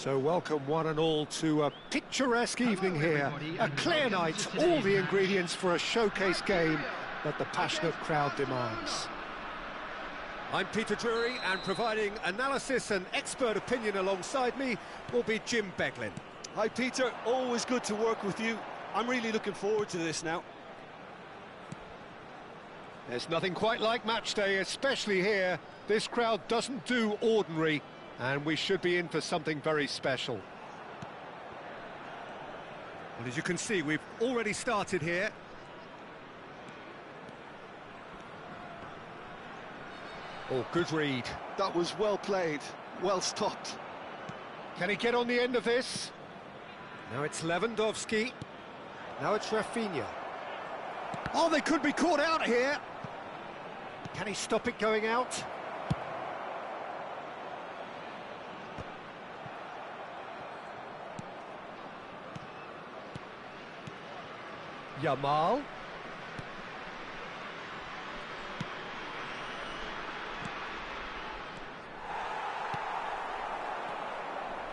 So welcome one and all to a picturesque evening here. A clear night, all the ingredients for a showcase game that the passionate crowd demands. I'm Peter Drury, and providing analysis and expert opinion alongside me will be Jim Beglin. Hi Peter, always good to work with you. I'm really looking forward to this now. There's nothing quite like match day, especially here. This crowd doesn't do ordinary, and we should be in for something very special. Well, as you can see, we've already started here. Oh, good read. That was well played, well stopped. Can he get on the end of this? Now it's Lewandowski. Now it's Rafinha. Oh, they could be caught out here. Can he stop it going out? Yamal.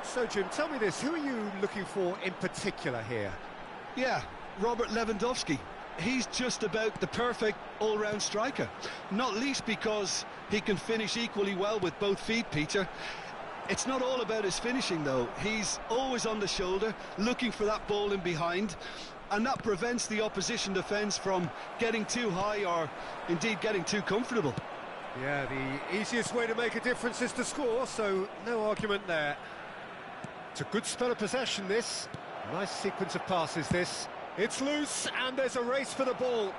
So, Jim, tell me this, who are you looking for in particular here? Yeah, Robert Lewandowski. He's just about the perfect all-round striker. Not least because he can finish equally well with both feet, Peter. It's not all about his finishing, though. He's always on the shoulder, looking for that ball in behind, and that prevents the opposition defence from getting too high or, indeed, getting too comfortable. Yeah, the easiest way to make a difference is to score, so no argument there. It's a good spell of possession, this. Nice sequence of passes, this. It's loose, and there's a race for the ball.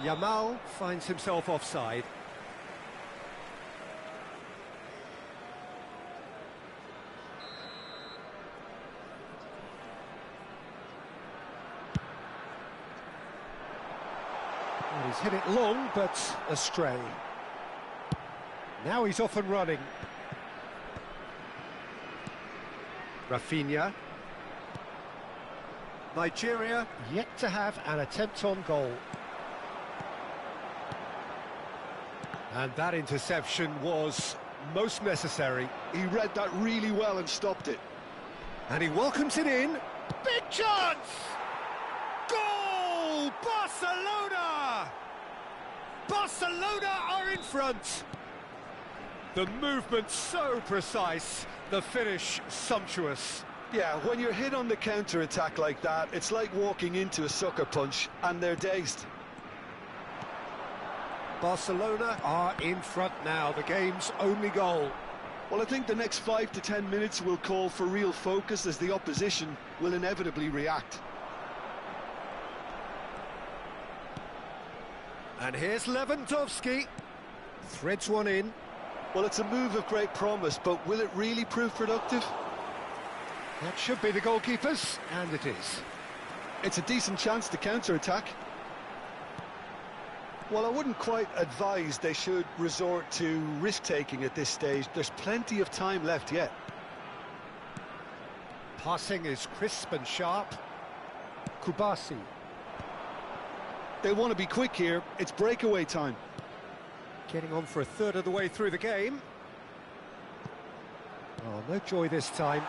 Yamal finds himself offside. Well, he's hit it long, but astray. Now he's off and running. Rafinha. Nigeria yet to have an attempt on goal. And that interception was most necessary. He read that really well and stopped it. And he welcomes it in. Big chance! Goal! Barcelona! Barcelona are in front. The movement so precise, the finish sumptuous. Yeah, when you're hit on the counter-attack like that, it's like walking into a sucker punch, and they're dazed. Barcelona are in front now, the game's only goal. Well, I think the next 5 to 10 minutes will call for real focus, as the opposition will inevitably react. And here's Lewandowski. Threads one in. Well, it's a move of great promise, but will it really prove productive? That should be the goalkeepers, and it is. It's a decent chance to counter-attack. Well, I wouldn't quite advise they should resort to risk-taking at this stage. There's plenty of time left yet. Passing is crisp and sharp. Kubasi. They want to be quick here. It's breakaway time. Getting on for a third of the way through the game. Oh, no joy this time.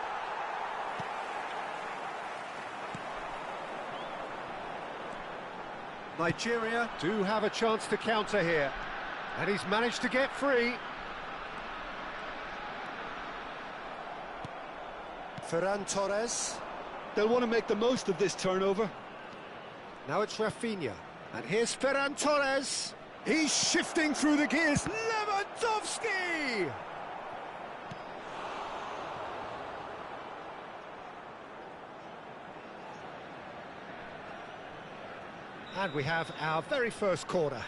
Nigeria do have a chance to counter here. And he's managed to get free. Ferran Torres. They'll want to make the most of this turnover. Now it's Rafinha. And here's Ferran Torres. He's shifting through the gears. Lewandowski! And we have our very first corner.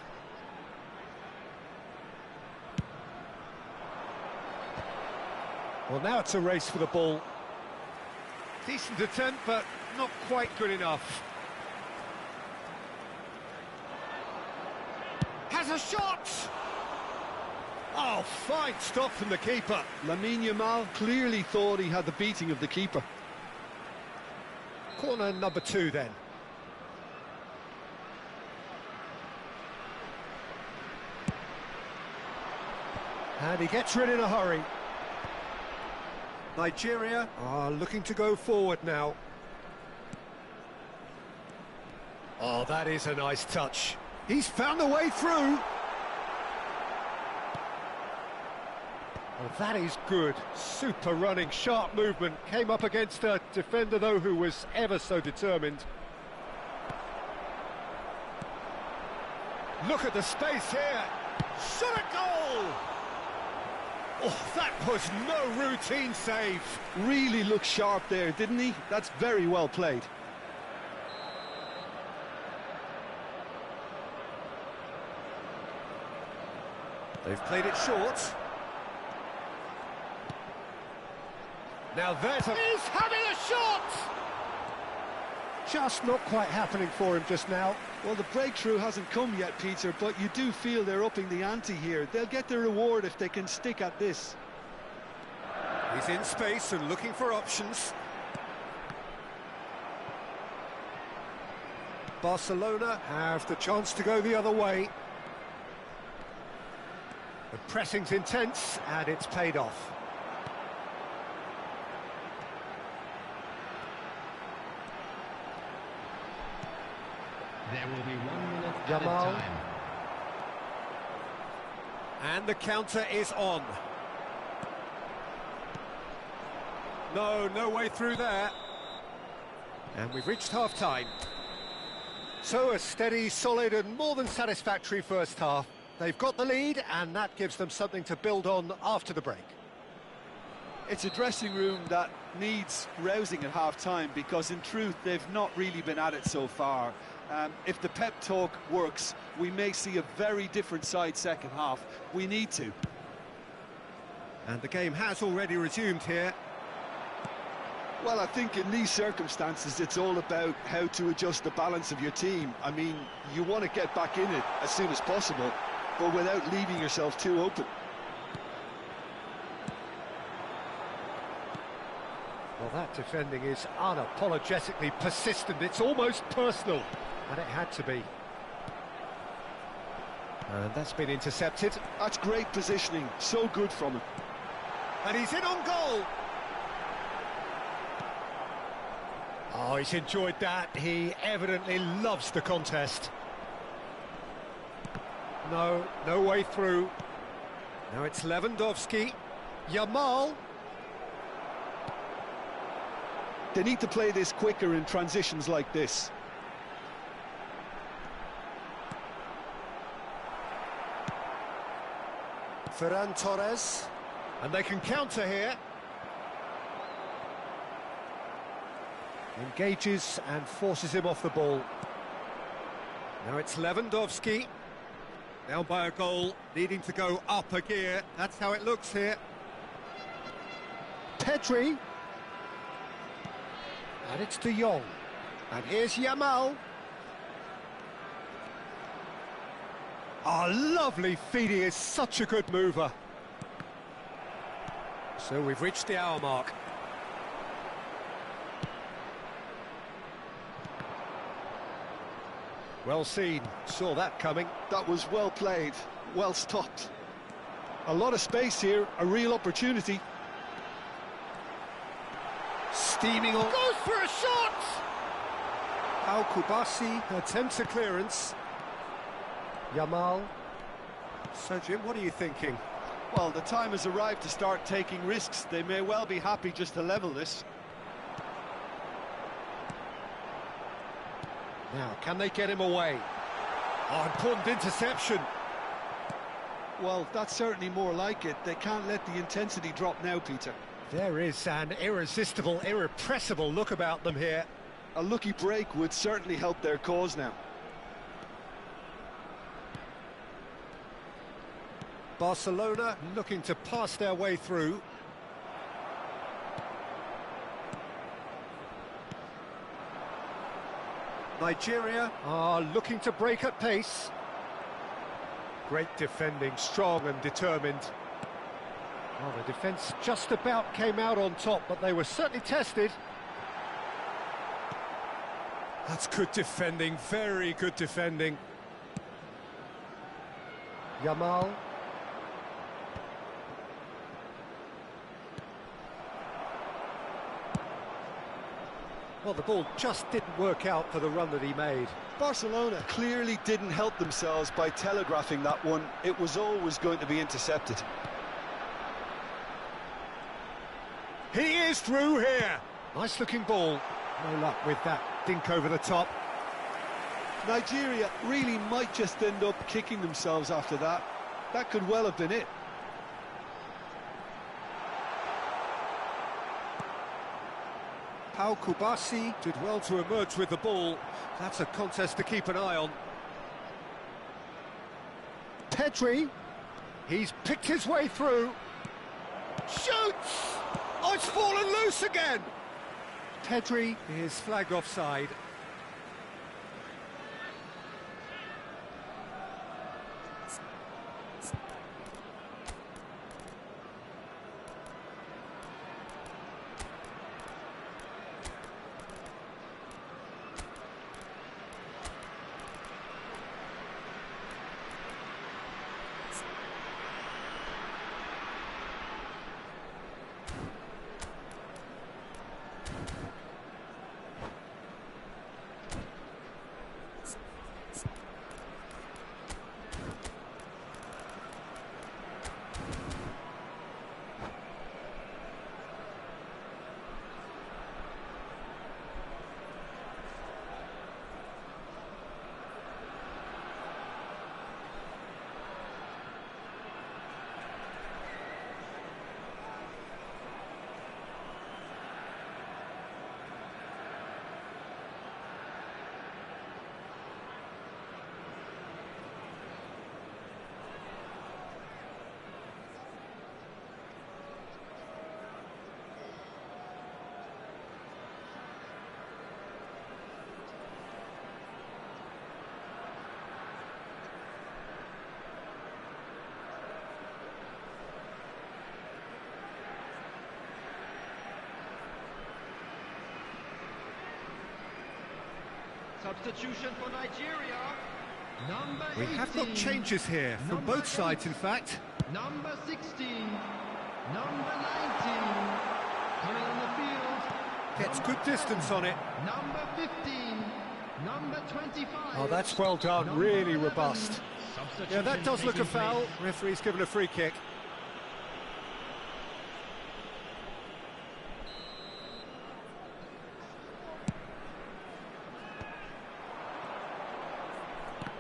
Well, now it's a race for the ball. Decent attempt, but not quite good enough. Has a shot! Oh, fine stop from the keeper. Lamine Yamal clearly thought he had the beating of the keeper. Corner number 2 then. And he gets rid in a hurry. Nigeria are looking to go forward now. Oh, that is a nice touch. He's found a way through. Oh, that is good. Super running, sharp movement. Came up against a defender, though, who was ever so determined. Look at the space here. Shot a goal! Oh, that was no routine save. Really looked sharp there, didn't he? That's very well played. They've played it short. Now there's a... He's having a shot! Just not quite happening for him just now. Well, the breakthrough hasn't come yet, Peter, but you do feel they're upping the ante here. They'll get their reward if they can stick at this. He's in space and looking for options. Barcelona have the chance to go the other way. The pressing's intense and it's paid off. There will be 1 minute Jamal. added time. And the counter is on. No way through there. And we've reached half-time. So a steady, solid and more than satisfactory first half. They've got the lead and that gives them something to build on after the break. It's a dressing room that needs rousing at half-time because in truth they've not really been at it so far. If the pep talk works, we may see a very different side second half. We need to. And the game has already resumed here. Well, I think in these circumstances it's all about how to adjust the balance of your team. I mean, you want to get back in it as soon as possible, but without leaving yourself too open. Well, that defending is unapologetically persistent. It's almost personal, and it had to be. And that's been intercepted. That's great positioning, so good from him. And he's in on goal. Oh, he's enjoyed that. He evidently loves the contest. No way through. Now it's Lewandowski. Yamal. They need to play this quicker in transitions like this. Ferran Torres. And they can counter here. Engages and forces him off the ball. Now it's Lewandowski. Down by a goal, needing to go up a gear. That's how it looks here. Pedri. And it's De Jong. And here's Yamal. Oh, lovely feed. He is such a good mover. So we've reached the hour mark. Well seen, saw that coming. That was well played, well stopped. A lot of space here, a real opportunity. Steaming on. Goes for a shot! Al Kubasi attempts a clearance. Yamal. So, Jim, what are you thinking? Well, the time has arrived to start taking risks. They may well be happy just to level this. Now, can they get him away? Oh, important interception. Well, that's certainly more like it. They can't let the intensity drop now, Peter. There is an irresistible, irrepressible look about them here. A lucky break would certainly help their cause now. Barcelona looking to pass their way through. Nigeria are looking to break at pace. Great defending, strong and determined. Well, the defence just about came out on top, but they were certainly tested. That's good defending, very good defending. Yamal. Well, the ball just didn't work out for the run that he made. Barcelona clearly didn't help themselves by telegraphing that one. It was always going to be intercepted. He is through here. Nice looking ball. No luck with that dink over the top. Nigeria really might just end up kicking themselves after that. That could well have been it. Pau Kubasi did well to emerge with the ball. That's a contest to keep an eye on. Pedri, he's picked his way through. Shoots! Oh, it's fallen loose again! Pedri is flagged offside. Substitution for Nigeria. Number We 18. have got changes here from Number both sides, 8. in fact. Number 16. Number 19. Coming on the field. Gets Number good distance 10. on it. Number 15. Number 25. Oh, that's well done, Number really 11. robust. Yeah, that does look a foul. Referee's given a free kick.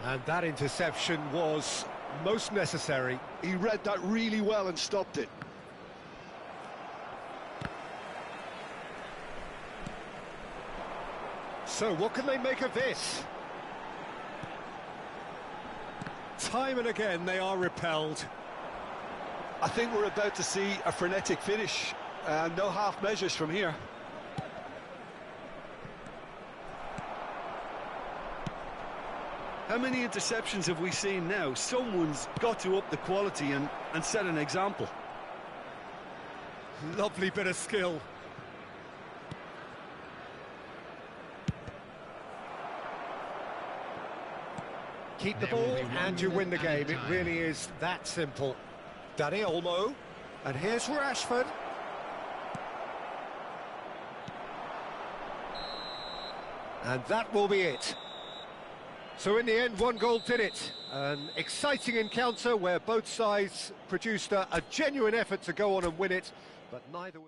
And that interception was most necessary. He read that really well and stopped it. So what can they make of this? Time and again they are repelled. I think we're about to see a frenetic finish. No half measures from here. How many interceptions have we seen now? Someone's got to up the quality and set an example. Lovely bit of skill. Keep the ball and you win the game. It really is that simple. Danny Olmo. And here's Rashford. And that will be it. So in the end, one goal did it. An exciting encounter where both sides produced a genuine effort to go on and win it, but neither...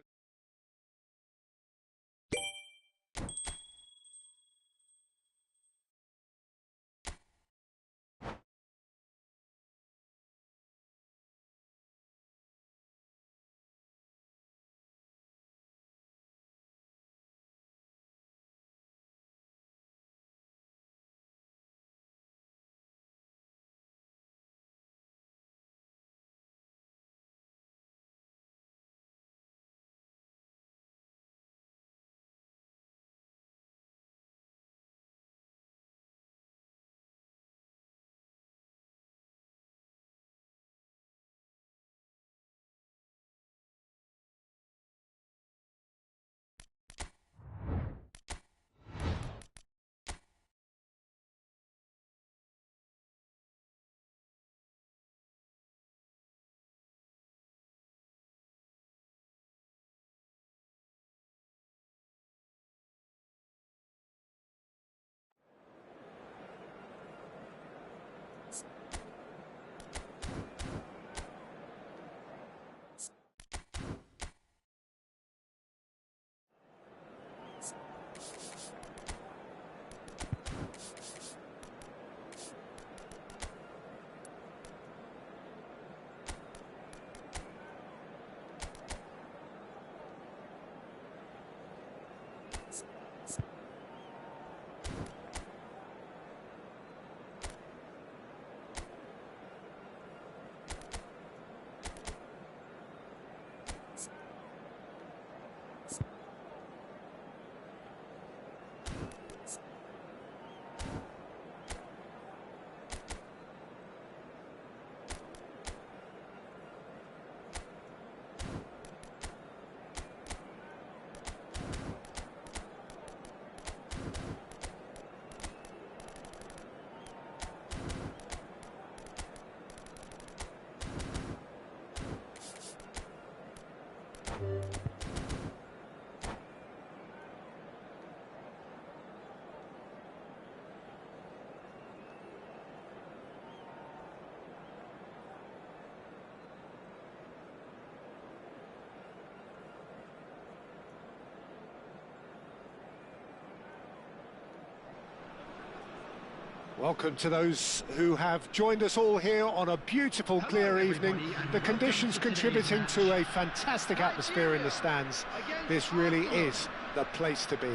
Welcome to those who have joined us all here on a beautiful, clear evening. The conditions contributing to a fantastic atmosphere in the stands. This really is the place to be.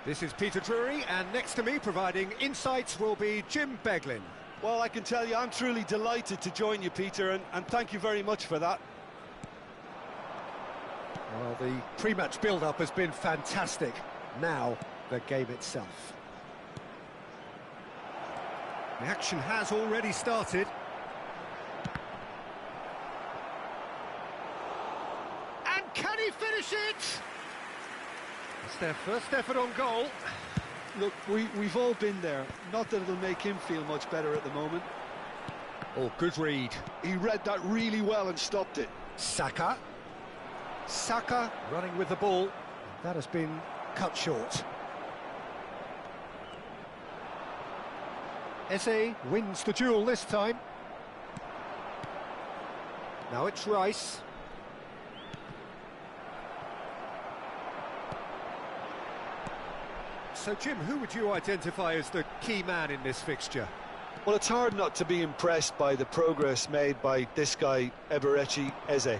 This is Peter Drury, and next to me, providing insights, will be Jim Beglin. Well, I can tell you, I'm truly delighted to join you, Peter, and thank you very much for that. Well, the pre-match build-up has been fantastic. Now, the game itself. The action has already started. And can he finish it? It's their first effort on goal. Look, we've all been there. Not that it'll make him feel much better at the moment. Oh, good read. He read that really well and stopped it. Saka. Saka running with the ball. That has been cut short. Eze wins the duel this time. Now it's Rice. So, Jim, who would you identify as the key man in this fixture? Well, it's hard not to be impressed by the progress made by this guy, Eberechi Eze,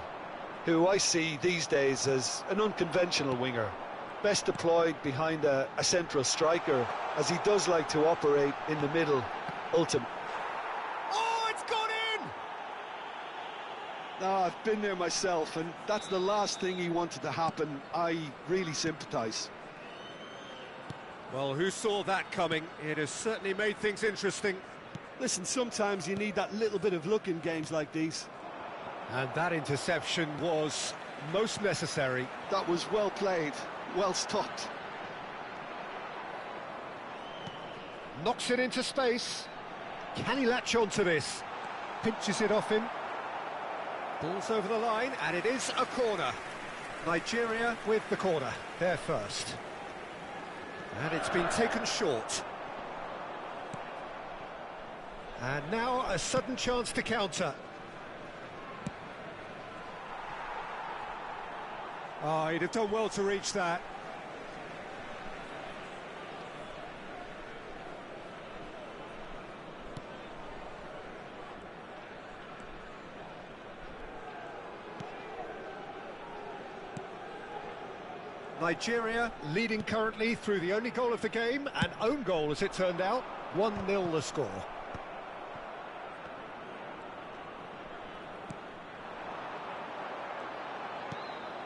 who I see these days as an unconventional winger, best deployed behind a central striker, as he does like to operate in the middle, ultimately. Oh, it's gone in! No, I've been there myself, and that's the last thing he wanted to happen. I really sympathise. Well, who saw that coming? It has certainly made things interesting. Listen, sometimes you need that little bit of luck in games like these. And that interception was most necessary. That was well played, well stopped. Knocks it into space. Can he latch on to this? Pinches it off him. Ball's over the line, and it is a corner. Nigeria with the corner, they're first. And it's been taken short. And now a sudden chance to counter. Oh, he'd have done well to reach that. Nigeria leading currently through the only goal of the game, an own goal as it turned out. 1-0 the score.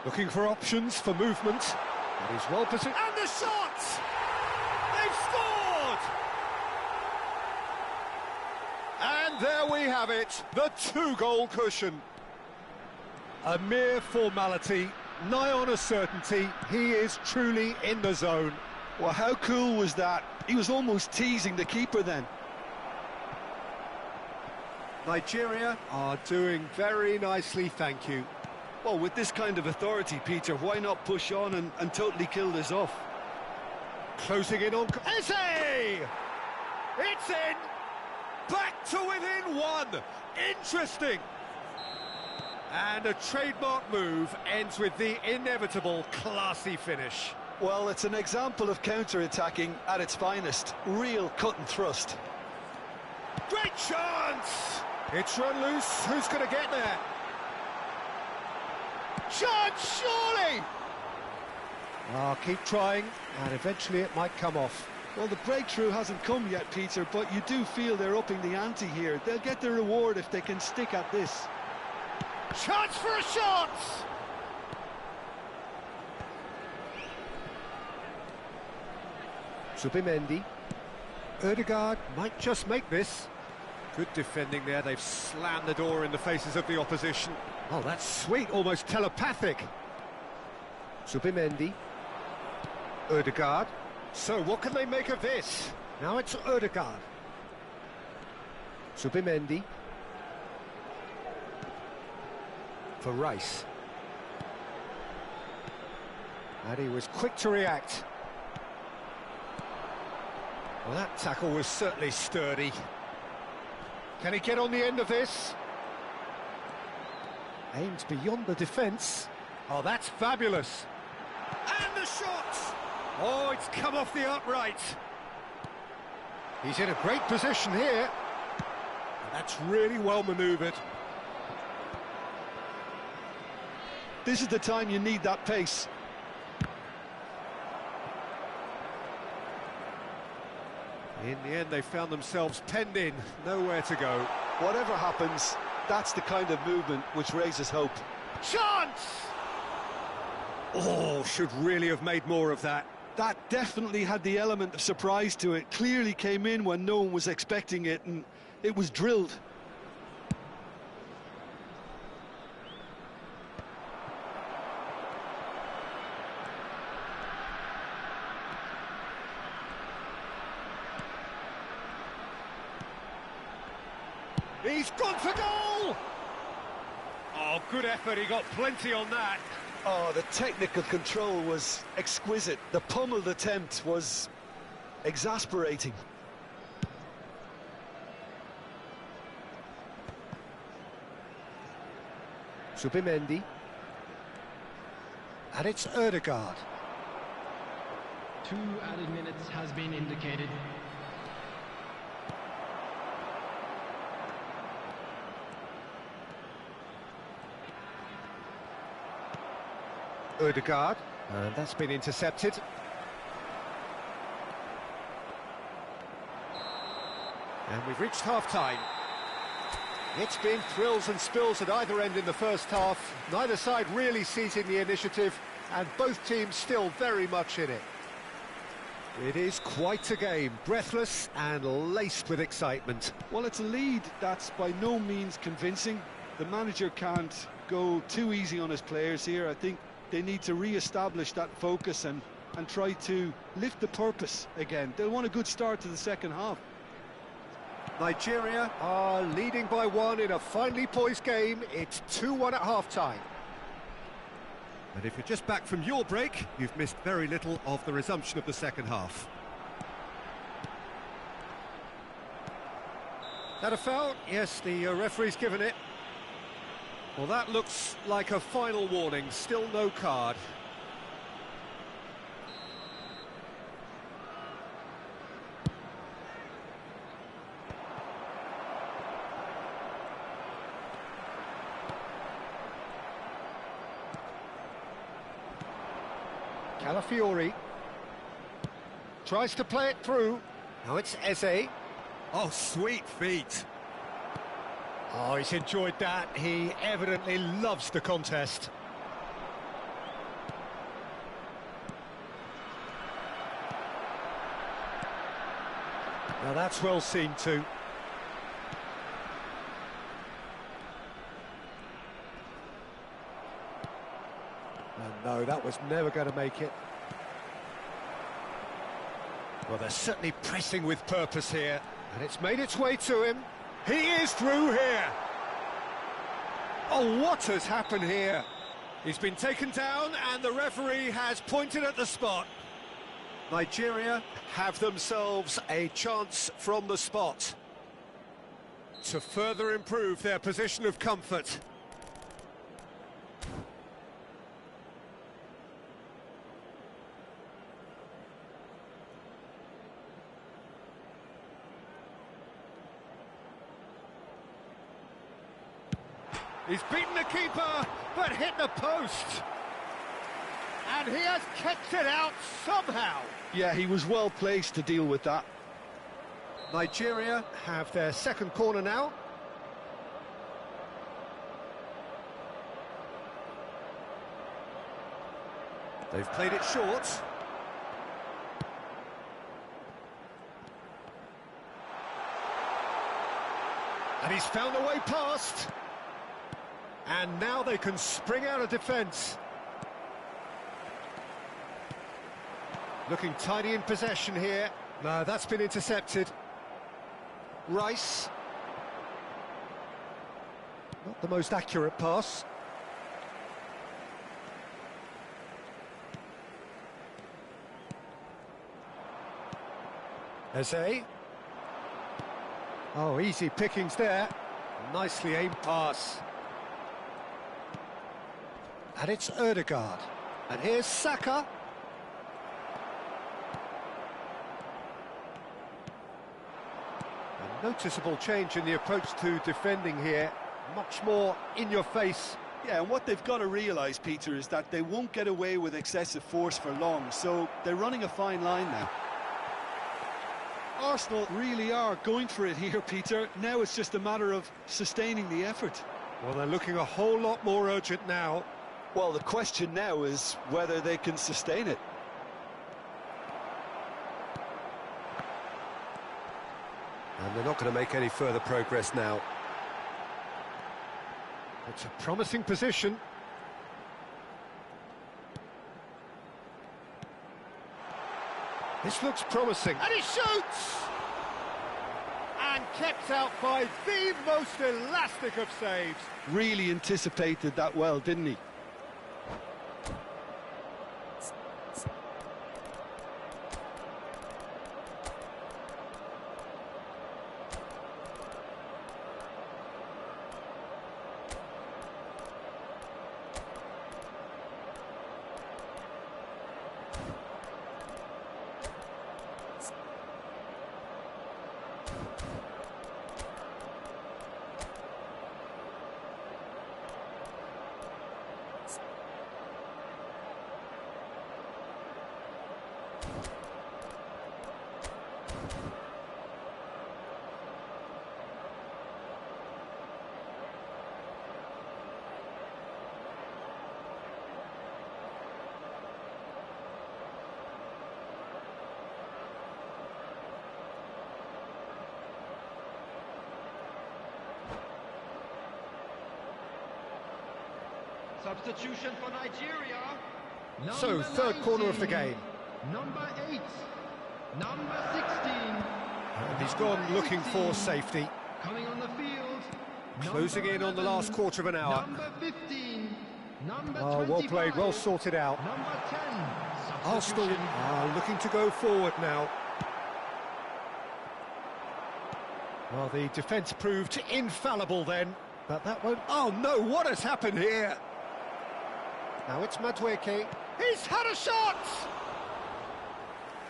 Looking for options for movement. But he's well positioned. And the shot! They've scored! And there we have it, the 2-goal cushion. A mere formality, nigh on a certainty. He is truly in the zone. Well, how cool was that? He was almost teasing the keeper then. Nigeria are doing very nicely, thank you. Well, with this kind of authority, Peter, why not push on and totally kill this off? Closing in on... Eze! It's in! Back to within one! Interesting! And a trademark move ends with the inevitable classy finish. Well, it's an example of counter-attacking at its finest. Real cut and thrust. Great chance! It's run loose. Who's going to get there? Chance, surely! Oh, keep trying, and eventually it might come off. Well, the breakthrough hasn't come yet, Peter, but you do feel they're upping the ante here. They'll get their reward if they can stick at this. Chance for a shot! Subimendi. Ødegaard might just make this. Good defending there. They've slammed the door in the faces of the opposition. Oh, that's sweet, almost telepathic. Subimendi. Ødegaard. So, what can they make of this? Now it's Ødegaard. Subimendi. For Rice. And he was quick to react. Well, that tackle was certainly sturdy. Can he get on the end of this? Aims beyond the defence. Oh, that's fabulous. And the shot! Oh, it's come off the upright. He's in a great position here. And that's really well manoeuvred. This is the time you need that pace. In the end, they found themselves penned in, nowhere to go. Whatever happens, that's the kind of movement which raises hope. Chance! Oh, should really have made more of that. That definitely had the element of surprise to it. Clearly came in when no one was expecting it, and it was drilled. He's gone for goal! Oh, good effort, he got plenty on that. Oh, the technical control was exquisite. The pummeled attempt was exasperating. Subimendi. And it's Ødegaard. 2 added minutes has been indicated. Ødegaard, and that's been intercepted. And we've reached half-time. It's been thrills and spills at either end in the first half. Neither side really seizing the initiative, and both teams still very much in it. It is quite a game, breathless and laced with excitement. Well, it's a lead that's by no means convincing. The manager can't go too easy on his players here. I think they need to re-establish that focus and try to lift the purpose again. They'll want a good start to the second half. Nigeria are leading by 1 in a finely poised game. It's 2-1 at half-time. And if you're just back from your break, you've missed very little of the resumption of the second half. That a foul? Yes, the referee's given it. Well, that looks like a final warning, still no card. Calafiori tries to play it through. Now it's Eze. Oh, sweet feet. Oh, he's enjoyed that. He evidently loves the contest. Now that's well seen too. And no, that was never going to make it. Well, they're certainly pressing with purpose here. And it's made its way to him. He is through here. Oh, what has happened here? He's been taken down and the referee has pointed at the spot. Nigeria have themselves a chance from the spot to further improve their position of comfort. He's beaten the keeper, but hit the post. And he has kept it out somehow. Yeah, he was well placed to deal with that. Nigeria have their second corner now. They've played it short. And he's found a way past. And now they can spring out of defence. Looking tidy in possession here. No, that's been intercepted. Rice. Not the most accurate pass. Eze. Oh, easy pickings there. Nicely aimed pass. And it's Ødegaard. And here's Saka. A noticeable change in the approach to defending here. Much more in your face. Yeah, and what they've got to realise, Peter, is that they won't get away with excessive force for long, so they're running a fine line now. Arsenal really are going for it here, Peter. Now it's just a matter of sustaining the effort. Well, they're looking a whole lot more urgent now. Well, the question now is whether they can sustain it. And they're not going to make any further progress now. It's a promising position. This looks promising. And he shoots! And kept out by the most elastic of saves. Really anticipated that well, didn't he? Substitution for Nigeria. So, third corner of the game. Number 8. Number 16. And he's gone looking for safety. Coming on the field. Closing in on the last quarter of an hour. Number 15. Number Oh, well played, well sorted out. Number 10. Arsenal are looking to go forward now. Well, the defence proved infallible then, but that won't... Oh no, what has happened here? Now it's Madueke. He's had a shot!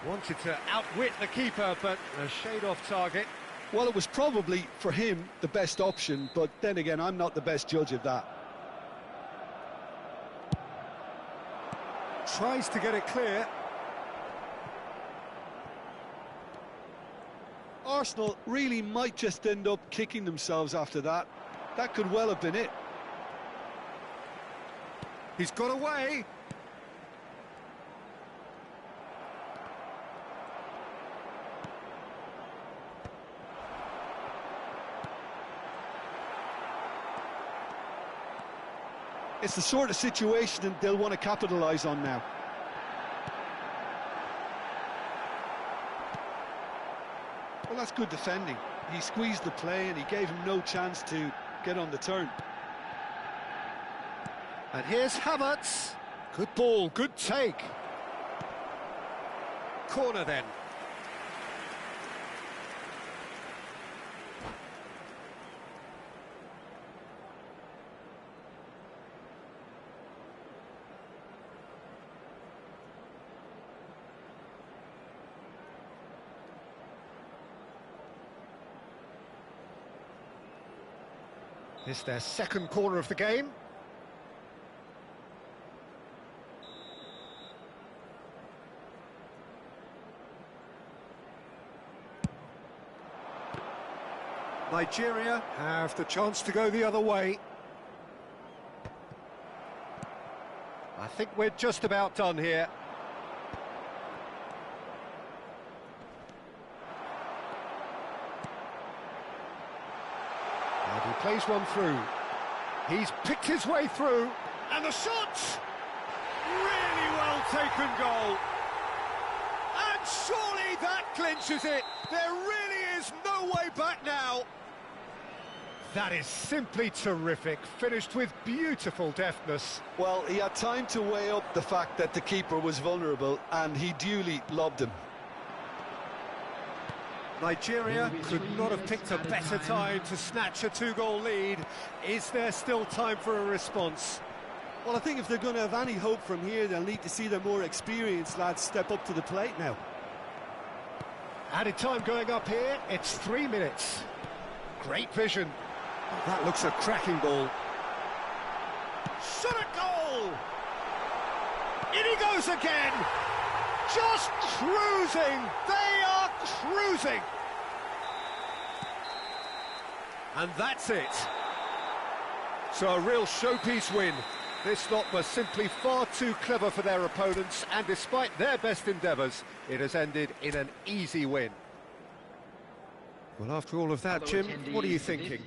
Wanted to outwit the keeper, but a shade off target. Well, it was probably, for him, the best option, but then again, I'm not the best judge of that. Tries to get it clear. Arsenal really might just end up kicking themselves after that. That could well have been it. He's got away. It's the sort of situation that they'll want to capitalise on now. Well, that's good defending. He squeezed the play and he gave him no chance to get on the turn. And here's Havertz. Good ball, good take. Corner then. It's their second corner of the game. Nigeria have the chance to go the other way. I think we're just about done here. And he plays one through. He's picked his way through, and the shot! Really well taken goal. And surely that clinches it. There really is no way back now. That is simply terrific, finished with beautiful deftness. Well, he had time to weigh up the fact that the keeper was vulnerable, and he duly lobbed him. Nigeria could not have picked a better time to snatch a two-goal lead. Is there still time for a response? Well, I think if they're going to have any hope from here, they'll need to see their more experienced lads step up to the plate now. Added time going up here, it's 3 minutes. Great vision. Oh, that looks a cracking ball. Shot at goal! In he goes again! Just cruising! They are cruising! And that's it. So a real showpiece win. This lot was simply far too clever for their opponents, and despite their best endeavours, it has ended in an easy win. Well, after all of that, Jim, what are you thinking?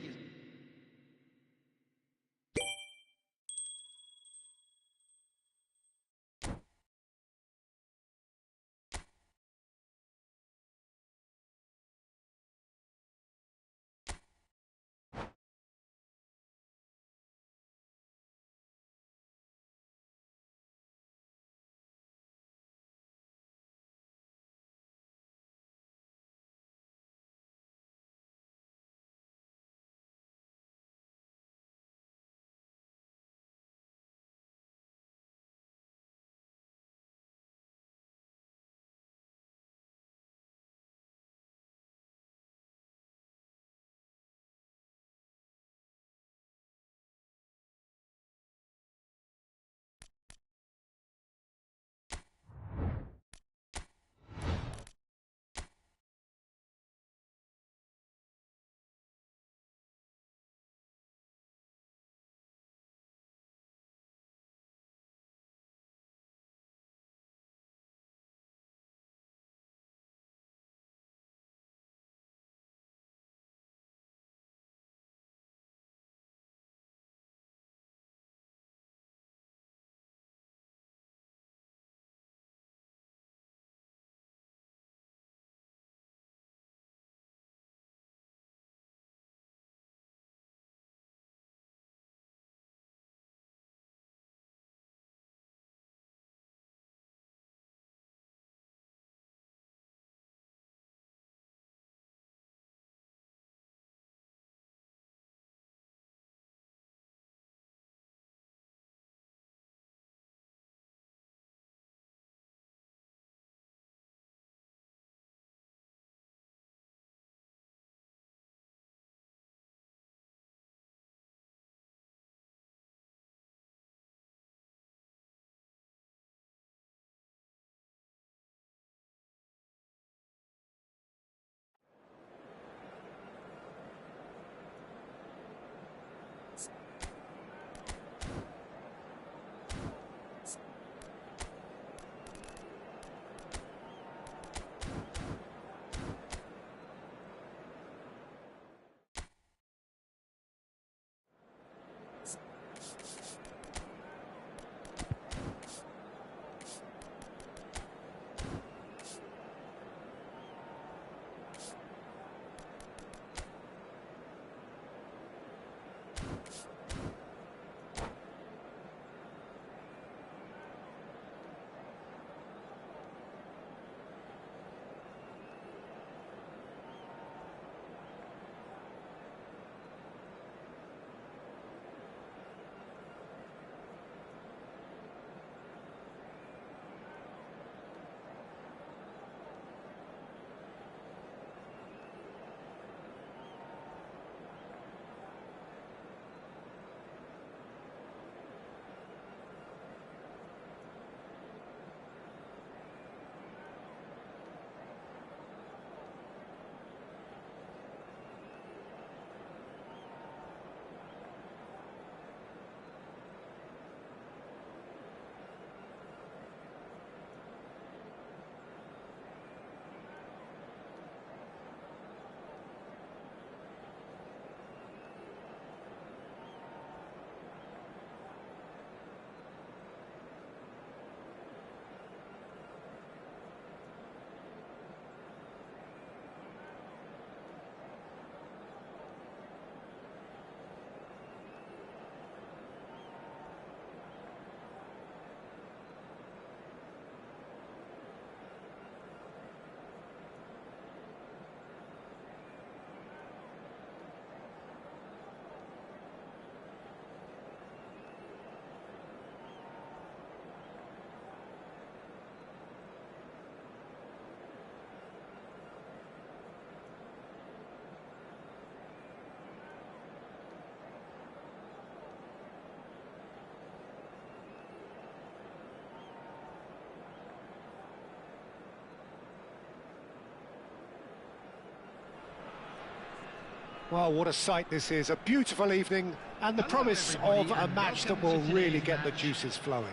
Well, what a sight this is. A beautiful evening and the promise of a match that will really get the juices flowing.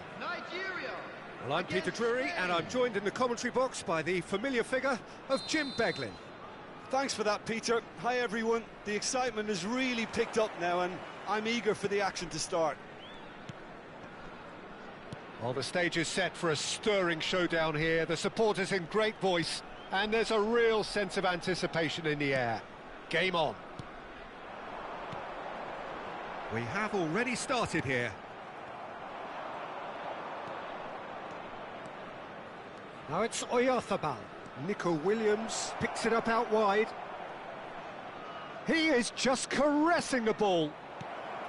Well, I'm Peter Drury and I'm joined in the commentary box by the familiar figure of Jim Beglin. Thanks for that, Peter. Hi, everyone. The excitement has really picked up now, and I'm eager for the action to start. Well, the stage is set for a stirring showdown here. The supporters in great voice, and there's a real sense of anticipation in the air. Game on. We have already started here. Now it's Oyarzabal. Nico Williams picks it up out wide. He is just caressing the ball.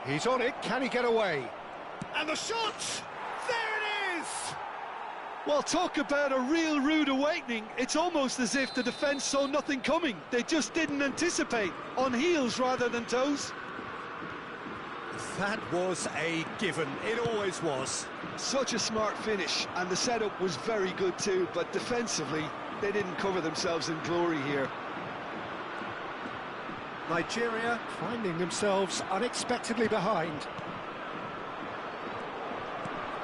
He's on it, can he get away? And the shot! There it is! Well, talk about a real rude awakening. It's almost as if the defence saw nothing coming. They just didn't anticipate. On heels rather than toes. That was a given, it always was. Such a smart finish, and the setup was very good too, but defensively, they didn't cover themselves in glory here. Nigeria finding themselves unexpectedly behind.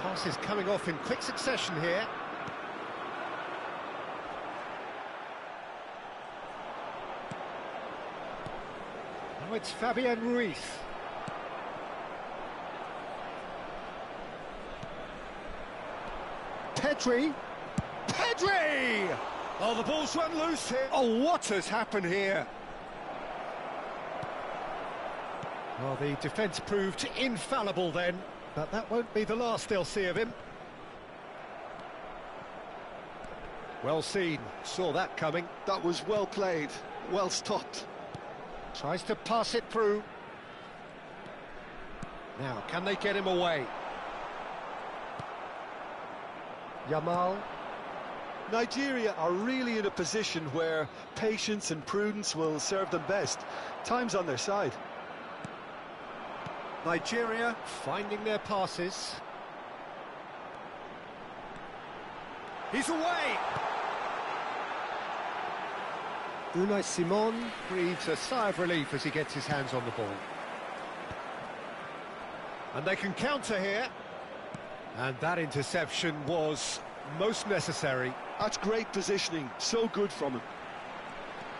Passes coming off in quick succession here. Now it's Fabian Ruiz. Pedri! Oh, the ball's run loose here. Oh, what has happened here? Well, the defence proved infallible then, but that won't be the last they'll see of him. Well seen, saw that coming. That was well played, well stopped. Tries to pass it through. Now, can they get him away? Yamal. Nigeria are really in a position where patience and prudence will serve them best. Time's on their side. Nigeria finding their passes. He's away! Unai Simon breathes a sigh of relief as he gets his hands on the ball. And they can counter here. And that interception was most necessary. That's great positioning, so good from him.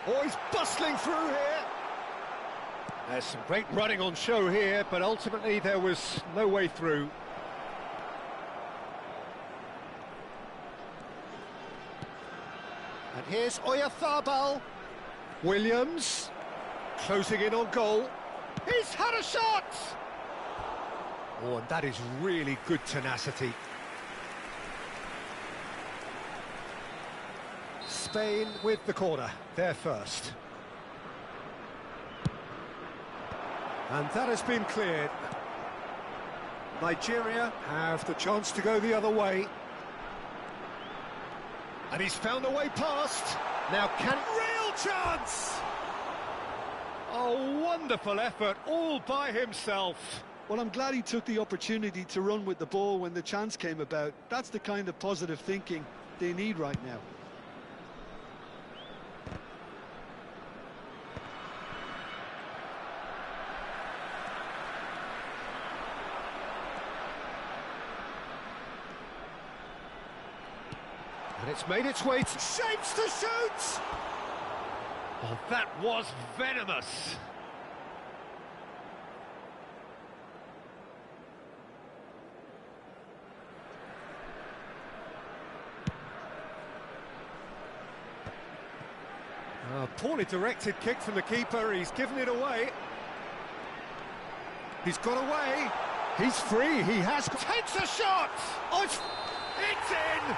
Oh, he's bustling through here. There's some great running on show here, but ultimately there was no way through. And here's Oyarzabal. Williams closing in on goal. He's had a shot! Oh, and that is really good tenacity. Spain with the corner, they're first. And that has been cleared. Nigeria have the chance to go the other way. And he's found a way past. Now can... Real chance! A wonderful effort all by himself. Well, I'm glad he took the opportunity to run with the ball when the chance came about. That's the kind of positive thinking they need right now. And it's made its way to... Shapes to shoot! Oh, that was venomous. Poorly directed kick from the keeper, he's given it away. He's got away. He's free, he has... Takes a shot! Oh, it's in!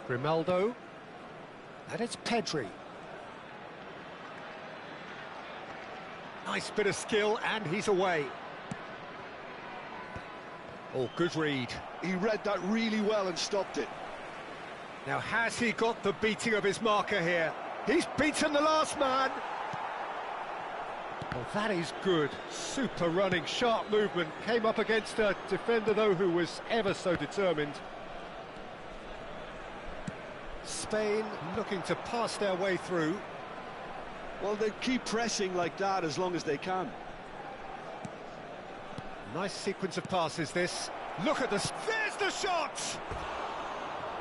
Grimaldo. And it's Pedri. Nice bit of skill, and he's away. Oh, good read. He read that really well and stopped it. Now, has he got the beating of his marker here? He's beaten the last man. Well, that is good. Super running, sharp movement. Came up against a defender, though, who was ever so determined. Spain looking to pass their way through. Well, they keep pressing like that as long as they can. Nice sequence of passes, this. Look at this. There's the shot!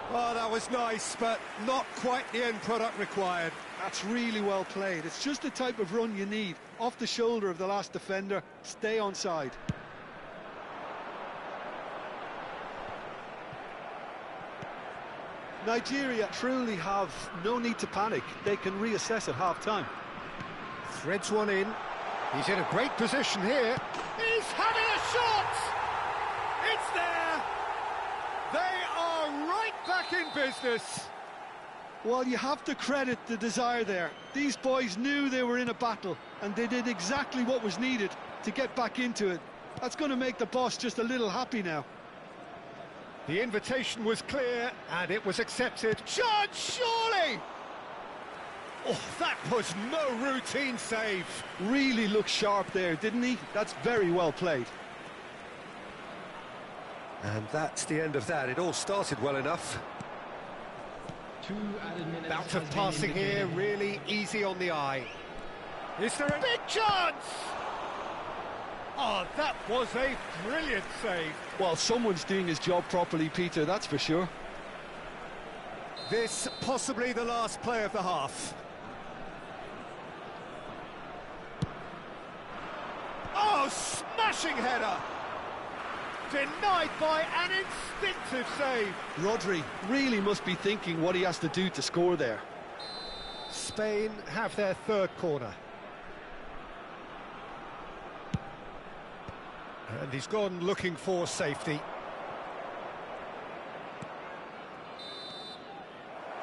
Oh, that was nice, but not quite the end product required. That's really well played. It's just the type of run you need. Off the shoulder of the last defender, stay onside. Nigeria truly have no need to panic. They can reassess at half-time. Threads one in. He's in a great position here. He's having a shot! It's there! They are right back in business. Well, you have to credit the desire there. These boys knew they were in a battle, and they did exactly what was needed to get back into it. That's going to make the boss just a little happy now. The invitation was clear, and it was accepted. Chance, surely! Oh, that was no routine save. Really looked sharp there, didn't he? That's very well played. And that's the end of that. It all started well enough. 2 added minutes. Bout of passing here, really easy on the eye. Is there a big chance? Oh, that was a brilliant save. Well, someone's doing his job properly, Peter, that's for sure. This possibly the last play of the half. Oh, smashing header! Denied by an instinctive save. Rodri really must be thinking what he has to do to score there. Spain have their third corner. And he's gone looking for safety.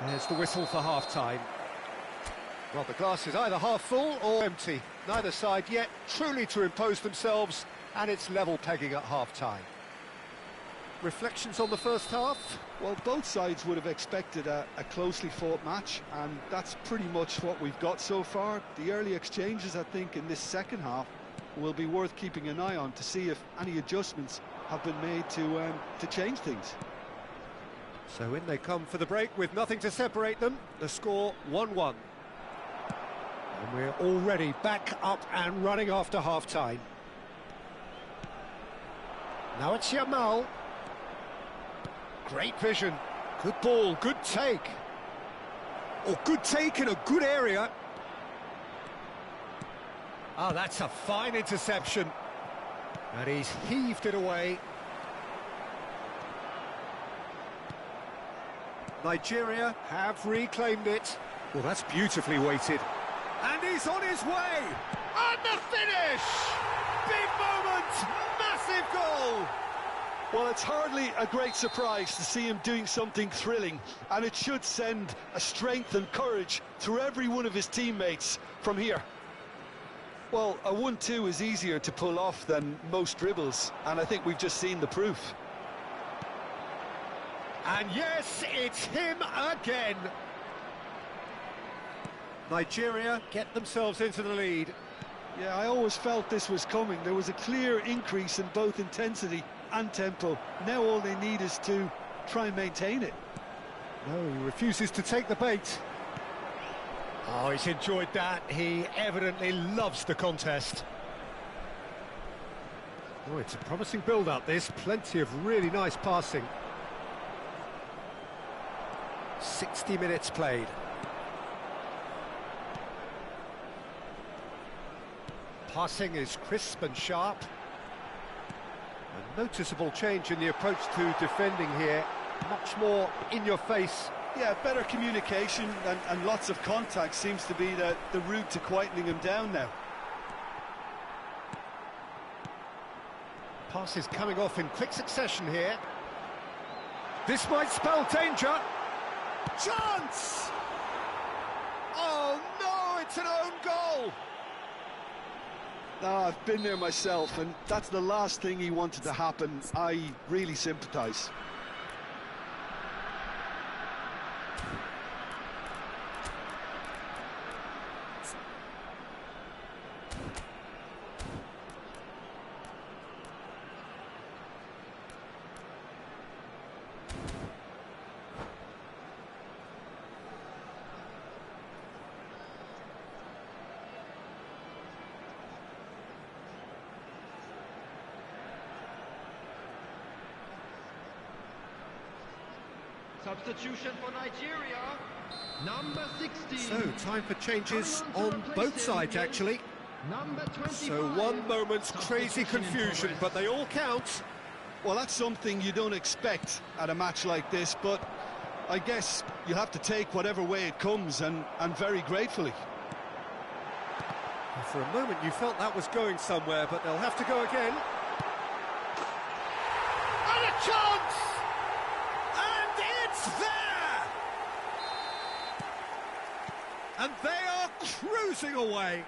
There's the whistle for half-time. Well, the glass is either half full or empty. Neither side yet truly to impose themselves, and it's level pegging at half-time. Reflections on the first half? Well, both sides would have expected a closely fought match, and that's pretty much what we've got so far. The early exchanges, I think, in this second half will be worth keeping an eye on to see if any adjustments have been made to change things. So in they come for the break with nothing to separate them. The score 1-1. And we're already back up and running after half-time. Now it's Yamal. Great vision. Good ball, good take. Oh, good take in a good area. Oh, that's a fine interception. And he's heaved it away. Nigeria have reclaimed it. Well, that's beautifully weighted. And he's on his way. And the finish! Big moment, massive goal! Well, it's hardly a great surprise to see him doing something thrilling, and it should send a strength and courage through every one of his teammates from here. Well, a 1-2 is easier to pull off than most dribbles, and I think we've just seen the proof. And yes, it's him again. Nigeria get themselves into the lead. Yeah, I always felt this was coming. There was a clear increase in both intensity and tempo. Now all they need is to try and maintain it. No, he refuses to take the bait. Oh, he's enjoyed that. He evidently loves the contest. Oh, it's a promising build-up, this. Plenty of really nice passing. 60 minutes played. Passing is crisp and sharp. A noticeable change in the approach to defending here. Much more in your face. Yeah, better communication and lots of contact seems to be the route to quietening him down now. Passes coming off in quick succession here. This might spell danger. Chance! Oh no, it's an own goal! No, I've been there myself, and that's the last thing he wanted to happen. I really sympathise. Substitution for Nigeria. Number 16. So, time for changes on both sides, actually. Number 25. So, one moment's crazy confusion, but they all count. Well, that's something you don't expect at a match like this, but I guess you have to take whatever way it comes, and very gratefully. For a moment you felt that was going somewhere, but they'll have to go again. And a chance! And it's there! And they are cruising away.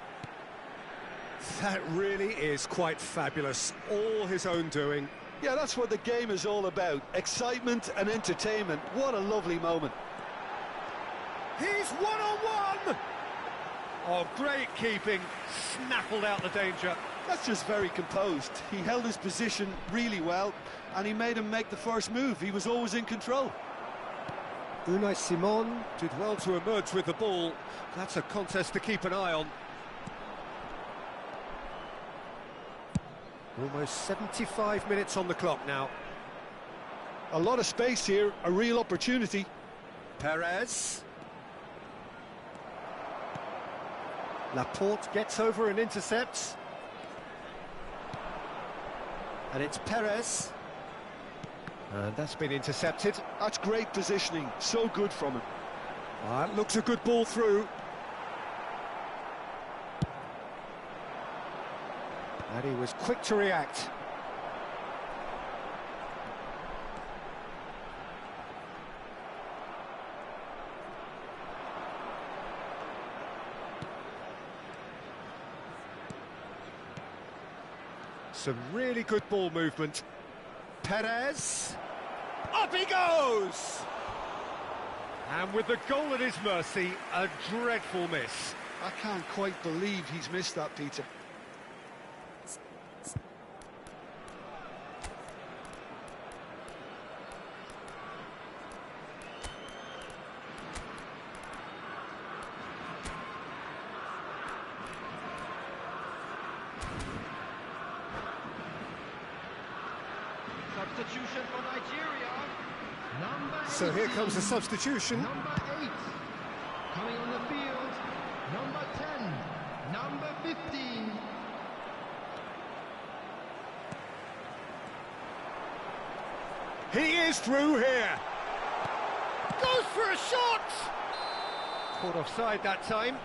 That really is quite fabulous. All his own doing. Yeah, that's what the game is all about. Excitement and entertainment. What a lovely moment. He's one-on-one! Oh, great keeping. Snaffled out the danger. That's just very composed. He held his position really well, and he made him make the first move. He was always in control. Unai Simon did well to emerge with the ball. That's a contest to keep an eye on. Almost 75 minutes on the clock now. A lot of space here, a real opportunity. Perez. Laporte gets over and intercepts. And it's Perez. And that's been intercepted. That's great positioning, so good from him. That looks a good ball through. And he was quick to react. Some really good ball movement. Perez. Up he goes! And with the goal at his mercy, a dreadful miss. I can't quite believe he's missed that, Peter. Substitution for Nigeria. Number 18. So here comes the substitution. Number 8. Coming on the field. Number 10. Number 15. He is through here. Goes for a shot. Caught offside that time.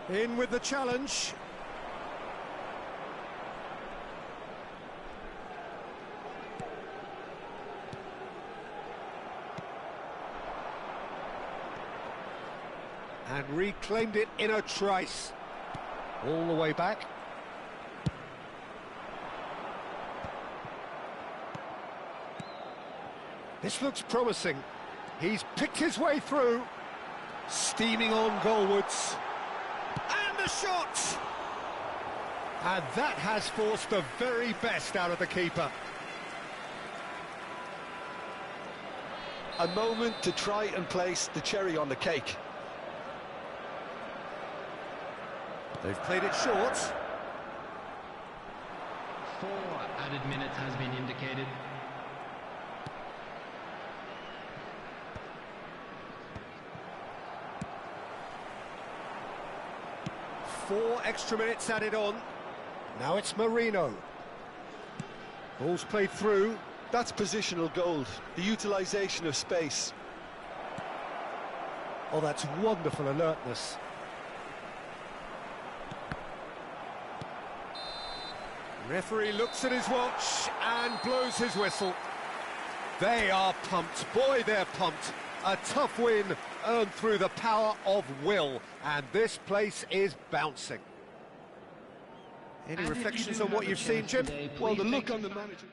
In with the challenge. And reclaimed it in a trice. All the way back. This looks promising. He's picked his way through. Steaming on goalwards. And the shot! And that has forced the very best out of the keeper. A moment to try and place the cherry on the cake. They've played it short. 4 added minutes has been indicated. Four extra minutes added on. Now it's Marino. Ball's played through. That's positional gold, the utilisation of space. Oh, that's wonderful alertness. Referee looks at his watch and blows his whistle. They are pumped. Boy, they're pumped. A tough win earned through the power of will, and this place is bouncing. Any And reflections if you on do what have you've a seen, chance Jim? today, Well, the please look take on the some- manager.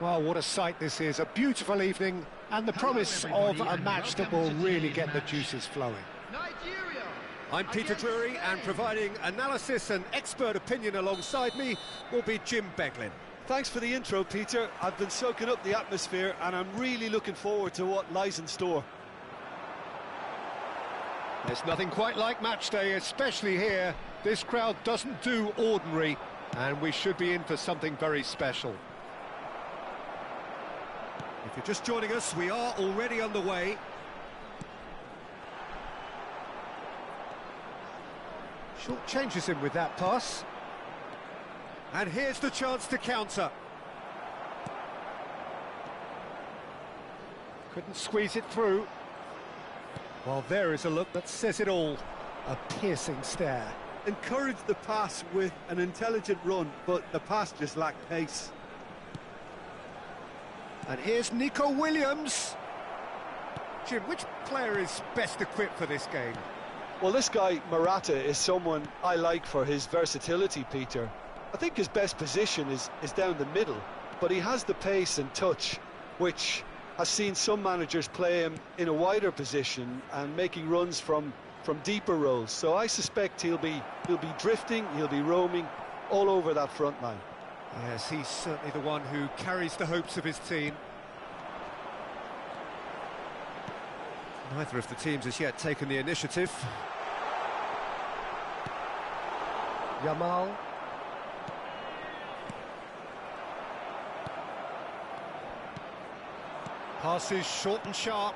Well, what a sight this is. A beautiful evening and the promise of a match that will really get the juices flowing. Nigeria. I'm Peter Drury, and providing analysis and expert opinion alongside me will be Jim Beglin. Thanks for the intro, Peter. I've been soaking up the atmosphere and I'm really looking forward to what lies in store. There's nothing quite like match day, especially here. This crowd doesn't do ordinary, and we should be in for something very special. If you're just joining us, we are already underway. Short changes him with that pass. And here's the chance to counter. Couldn't squeeze it through. Well, there is a look that says it all. A piercing stare. Encouraged the pass with an intelligent run, but the pass just lacked pace. And here's Nico Williams. Jim, which player is best equipped for this game? Well, this guy, Morata, is someone I like for his versatility, Peter. I think his best position is down the middle, but he has the pace and touch, which has seen some managers play him in a wider position and making runs from deeper roles. So I suspect he'll be drifting, he'll be roaming all over that front line. Yes, he's certainly the one who carries the hopes of his team. Neither of the teams has yet taken the initiative. Yamal. Passes short and sharp.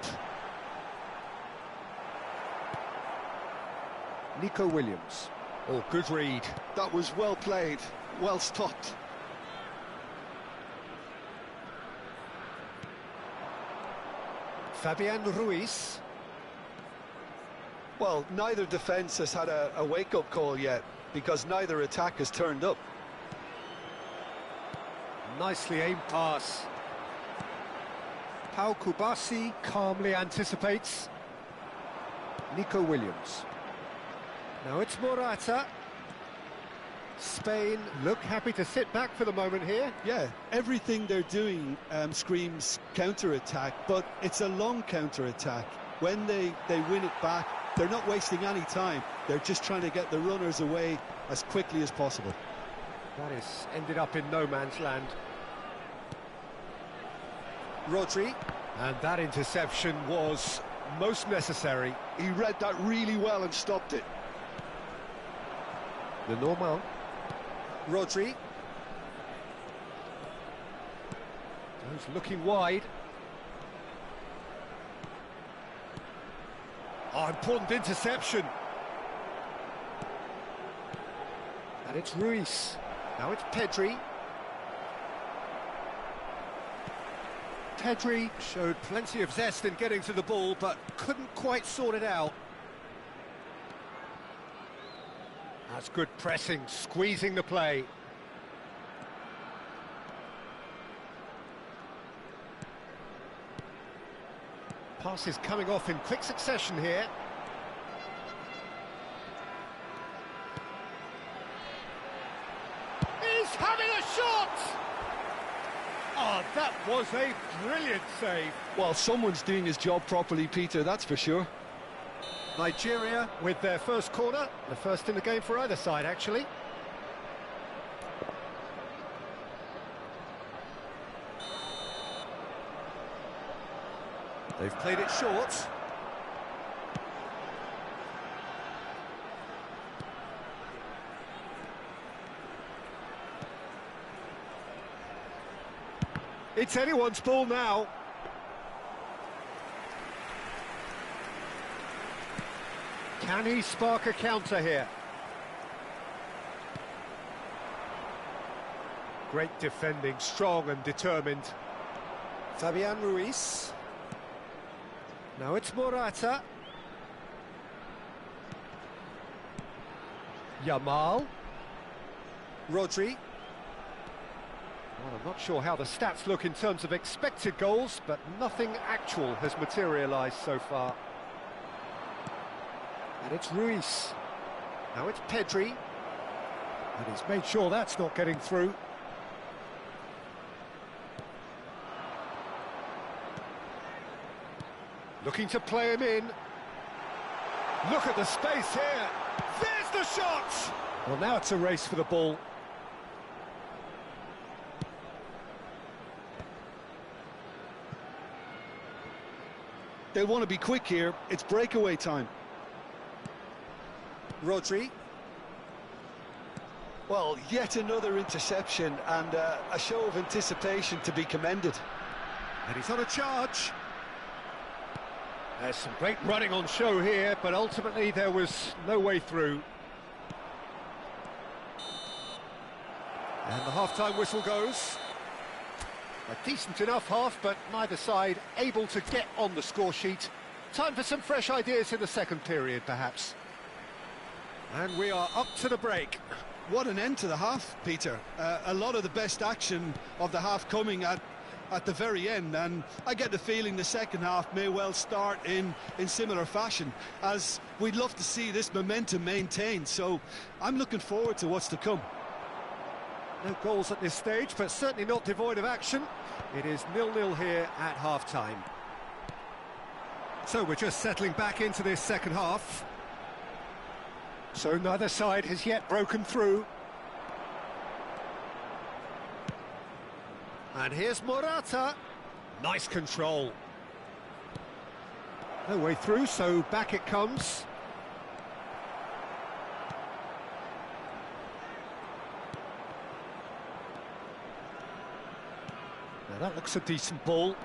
Nico Williams. Oh, good read. That was well played, well stopped. Fabian Ruiz. Well, neither defence has had a wake-up call yet, because neither attack has turned up. Nicely aimed pass. Pau Kubasi calmly anticipates. Nico Williams. Now it's Morata. Spain look happy to sit back for the moment here. Yeah, everything they're doing screams counter-attack, but it's a long counter-attack. When they win it back, they're not wasting any time. They're just trying to get the runners away as quickly as possible. That is ended up in no man's land. Rodri. And that interception was most necessary. He read that really well and stopped it. The normal. Rodri. Goes looking wide. Oh, important interception. And it's Ruiz. Now it's Pedri. Pedri showed plenty of zest in getting to the ball, but couldn't quite sort it out. That's good pressing, squeezing the play. Passes coming off in quick succession here. He's having a shot! Oh, that was a brilliant save. Well, someone's doing his job properly, Peter, that's for sure. Nigeria with their first corner, the first in the game for either side, actually. They've played it short. It's anyone's ball now. Can he spark a counter here? Great defending, strong and determined. Fabian Ruiz. Now it's Morata. Yamal. Rodri. Well, I'm not sure how the stats look in terms of expected goals, but nothing actual has materialised so far. And it's Ruiz. Now it's Pedri. And he's made sure that's not getting through. Looking to play him in. Look at the space here. There's the shot! Well, now it's a race for the ball. They'll want to be quick here. It's breakaway time. Rodri. Well, yet another interception and a show of anticipation to be commended. And he's on a charge. There's some great running on show here, but ultimately there was no way through. And the half-time whistle goes. A decent enough half, but neither side able to get on the score sheet. Time for some fresh ideas in the second period, perhaps. And we are up to the break. What an end to the half, Peter. A lot of the best action of the half coming at the very end, and I get the feeling the second half may well start in similar fashion, as we'd love to see this momentum maintained, so I'm looking forward to what's to come. No goals at this stage, but certainly not devoid of action. It is 0-0 here at half-time. So we're just settling back into this second half. So neither side has yet broken through. And here's Morata. Nice control. No way through, so back it comes. Now that looks a decent ball.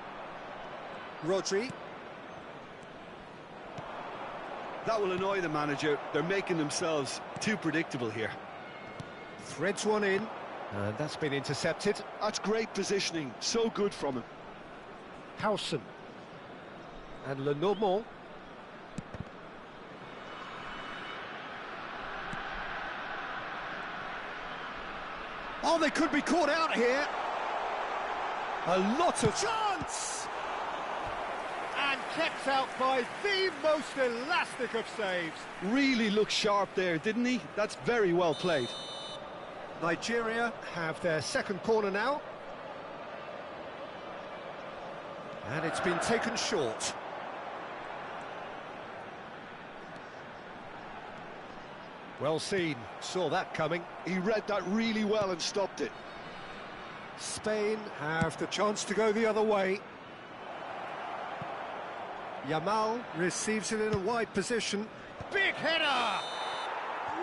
Rodri. That will annoy the manager. They're making themselves too predictable here. Threads one in, and that's been intercepted. That's great positioning, so good from him. Howson. And Lenormand. Oh, they could be caught out here. A lot of chance! And kept out by the most elastic of saves. Really looked sharp there, didn't he? That's very well played. Nigeria have their second corner now. And it's been taken short. Well seen, saw that coming. He read that really well and stopped it. Spain have the chance to go the other way. Yamal receives it in a wide position. Big header!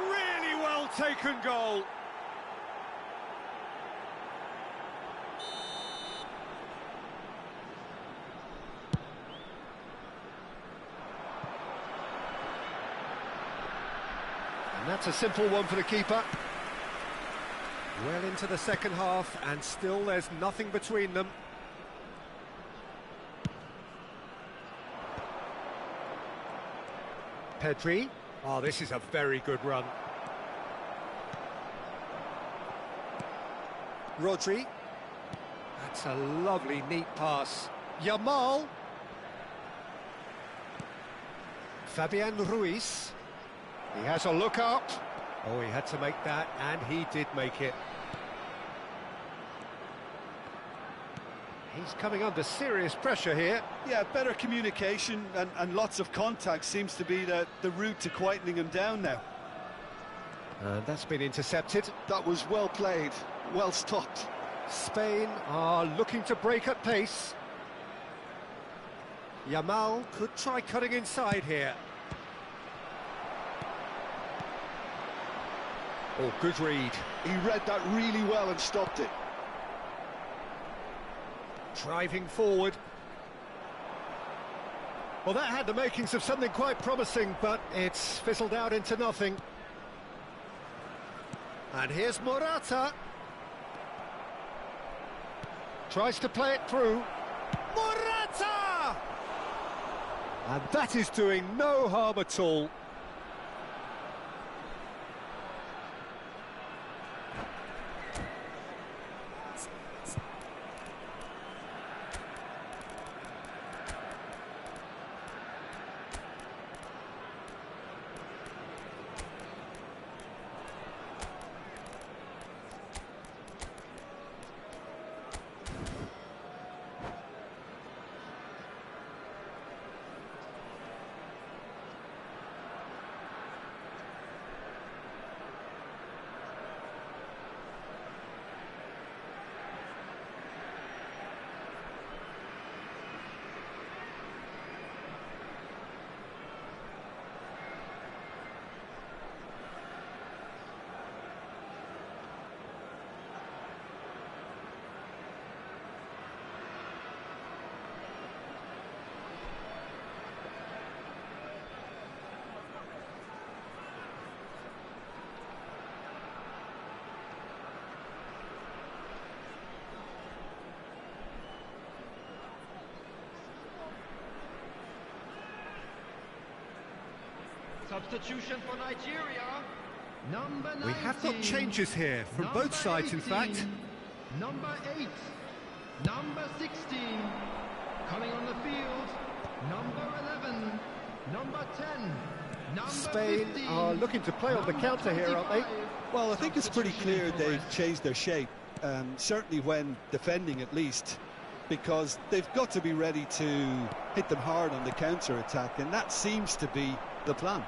Really well taken goal. And that's a simple one for the keeper. Well into the second half, and still there's nothing between them. Pedri. Oh, this is a very good run. Rodri. That's a lovely, neat pass. Yamal. Fabian Ruiz. He has a look up. Oh, he had to make that, and he did make it. He's coming under serious pressure here. Yeah, better communication and lots of contact seems to be the route to quietening him down now. And that's been intercepted. That was well played, well stopped. Spain are looking to break at pace. Yamal could try cutting inside here. Oh, good read. He read that really well and stopped it. Driving forward. Well, that had the makings of something quite promising, but it's fizzled out into nothing. And here's Morata. Tries to play it through. Morata! And that is doing no harm at all. Substitution for Nigeria. Number 19. We have got changes here from Number both sides, in 18. fact. Number 8. Number 16. Coming on the field. Number 11. Number 10. Number Spain 15, are looking to play on the counter here, aren't they? Well, I think it's pretty clear they've changed their shape, certainly when defending at least, because they've got to be ready to hit them hard on the counter-attack, and that seems to be the plan.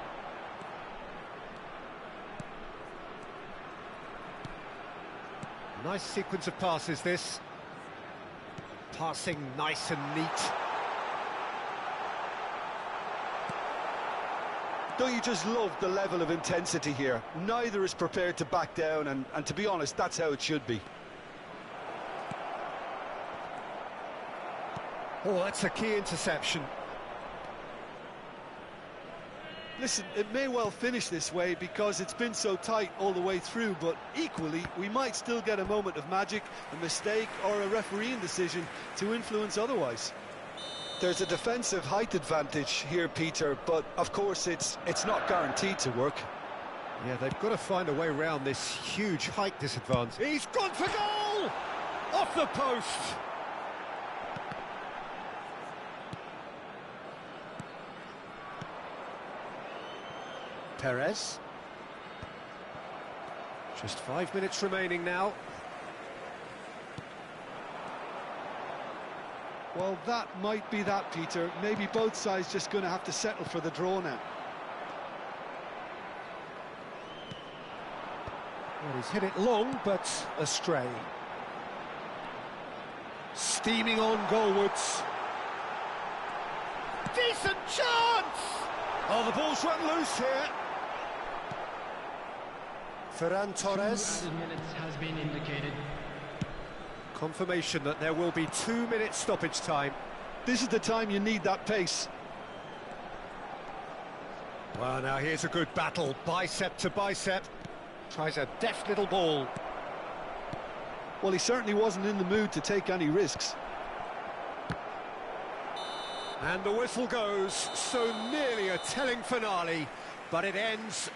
Nice sequence of passes, this. Passing nice and neat. Don't you just love the level of intensity here? Neither is prepared to back down, and to be honest, that's how it should be. Oh, that's a key interception. Listen, it may well finish this way because it's been so tight all the way through, but equally, we might still get a moment of magic, a mistake, or a refereeing decision to influence otherwise. There's a defensive height advantage here, Peter, but of course it's not guaranteed to work. Yeah, they've got to find a way around this huge height disadvantage. He's gone for goal! Off the post! Perez. Just 5 minutes remaining now. Well, that might be that, Peter. Maybe both sides just going to have to settle for the draw now. Well, he's hit it long, but astray. Steaming on goalwards. Decent chance! Oh, the ball's run loose here. Ferran Torres. 2 added minutes has been indicated. Confirmation that there will be 2 minutes stoppage time. This is the time you need that pace. Well, now here's a good battle, bicep to bicep. Tries a deft little ball. Well, he certainly wasn't in the mood to take any risks. And the whistle goes, so nearly a telling finale, but it ends